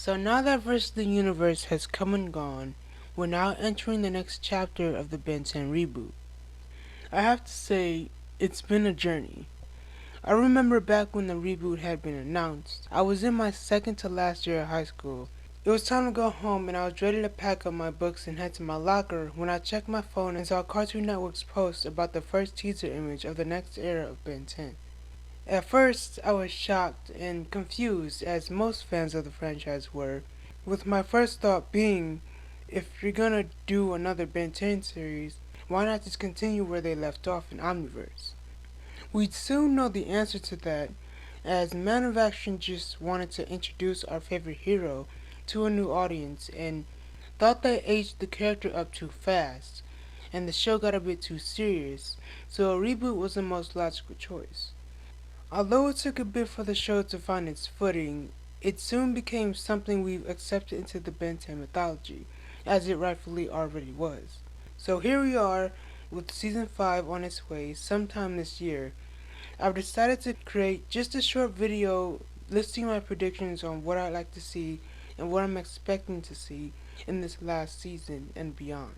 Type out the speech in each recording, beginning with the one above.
So now that Versus the Universe has come and gone, we're now entering the next chapter of the Ben 10 reboot. I have to say, it's been a journey. I remember back when the reboot had been announced, I was in my second to last year of high school. It was time to go home and I was ready to pack up my books and head to my locker when I checked my phone and saw Cartoon Network's post about the first teaser image of the next era of Ben 10. At first, I was shocked and confused, as most fans of the franchise were, with my first thought being, if you're gonna do another Ben 10 series, why not just continue where they left off in Omniverse? We'd soon know the answer to that, as Man of Action just wanted to introduce our favorite hero to a new audience and thought they aged the character up too fast, and the show got a bit too serious, so a reboot was the most logical choice. Although it took a bit for the show to find its footing, it soon became something we've accepted into the Ben 10 mythology, as it rightfully already was. So here we are, with Season 5 on its way sometime this year. I've decided to create just a short video listing my predictions on what I'd like to see and what I'm expecting to see in this last season and beyond.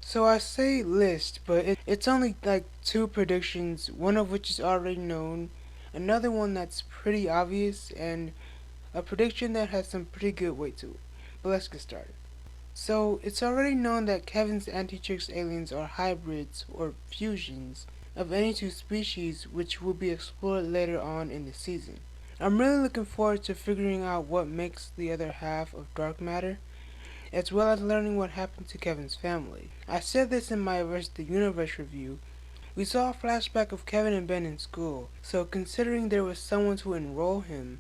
So I say list, but it's only like two predictions, one of which is already known, another one that's pretty obvious, and a prediction that has some pretty good weight to it. But let's get started. So it's already known that Kevin's Anti-Trix aliens are hybrids or fusions of any two species, which will be explored later on in the season. I'm really looking forward to figuring out what makes the other half of dark matter, as well as learning what happened to Kevin's family. I said this in my Versus the Universe review. We saw a flashback of Kevin and Ben in school, so considering there was someone to enroll him,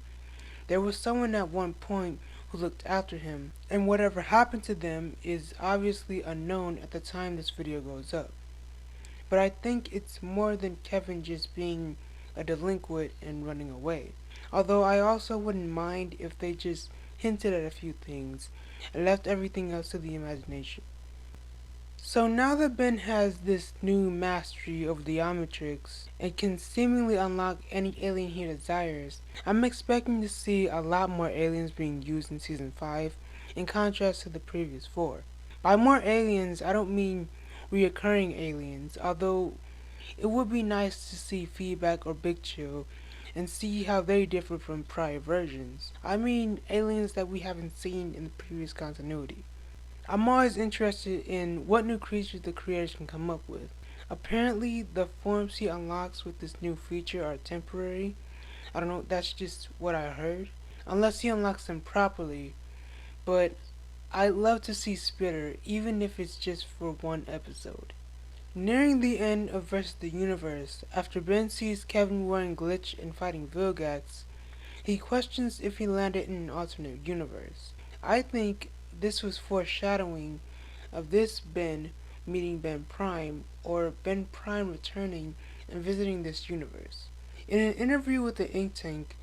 there was someone at one point who looked after him, and whatever happened to them is obviously unknown at the time this video goes up. But I think it's more than Kevin just being a delinquent and running away. Although I also wouldn't mind if they just hinted at a few things and left everything else to the imagination. So now that Ben has this new mastery over the Omnitrix and can seemingly unlock any alien he desires, I'm expecting to see a lot more aliens being used in Season 5 in contrast to the previous 4. By more aliens, I don't mean reoccurring aliens, although it would be nice to see Feedback or Big Chill and see how they differ from prior versions. I mean aliens that we haven't seen in the previous continuity. I'm always interested in what new creatures the creators can come up with. Apparently, the forms he unlocks with this new feature are temporary. I don't know, that's just what I heard. Unless he unlocks them properly. But I'd love to see Spitter, even if it's just for one episode. Nearing the end of Versus the Universe, after Ben sees Kevin wearing Glitch and fighting Vilgax, he questions if he landed in an alternate universe. I think this was foreshadowing of this Ben meeting Ben Prime, or Ben Prime returning and visiting this universe. In an interview with the Ink Tank,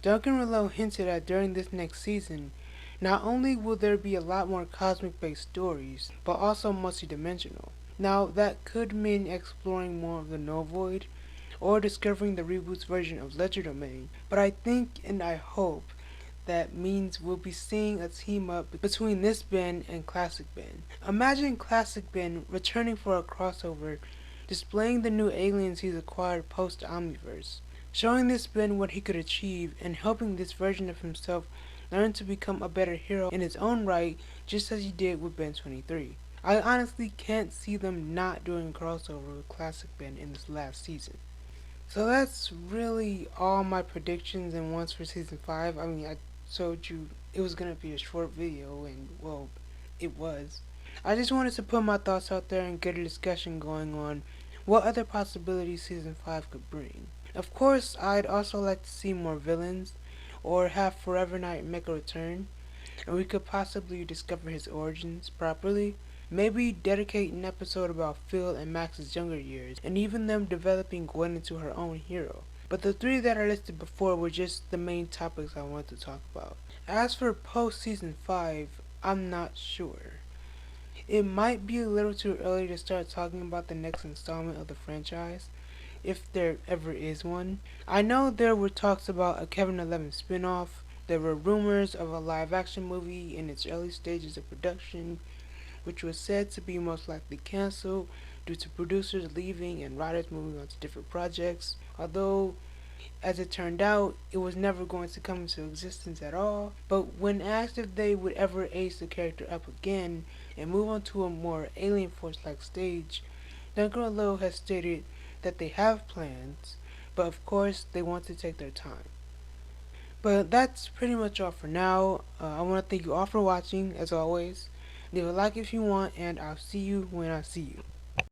Duncan Rouleau hinted at during this next season, not only will there be a lot more cosmic-based stories, but also multidimensional. Now, that could mean exploring more of the Novoid, or discovering the reboot's version of Legerdemain, but I think and I hope that means we'll be seeing a team up between this Ben and Classic Ben. Imagine Classic Ben returning for a crossover, displaying the new aliens he's acquired post-Omniverse, showing this Ben what he could achieve, and helping this version of himself learn to become a better hero in his own right, just as he did with Ben 23. I honestly can't see them not doing a crossover with Classic Ben in this last season. So that's really all my predictions and wants for Season 5. I mean, I told you it was going to be a short video, and well, it was. I just wanted to put my thoughts out there and get a discussion going on what other possibilities Season 5 could bring. Of course, I'd also like to see more villains, or have Forever Knight make a return, and we could possibly discover his origins properly. Maybe dedicate an episode about Phil and Max's younger years, and even them developing Gwen into her own hero. But the three that I listed before were just the main topics I wanted to talk about. As for post-season 5, I'm not sure. It might be a little too early to start talking about the next installment of the franchise, if there ever is one. I know there were talks about a Kevin 11 spin-off, There were rumors of a live action movie in its early stages of production, which was said to be most likely cancelled due to producers leaving and writers moving on to different projects. Although, as it turned out, it was never going to come into existence at all. But when asked if they would ever age the character up again and move on to a more Alien Force like stage, Duncan and Lowe has stated that they have plans, but of course they want to take their time. But that's pretty much all for now. I want to thank you all for watching, as always. Leave a like if you want, and I'll see you when I see you.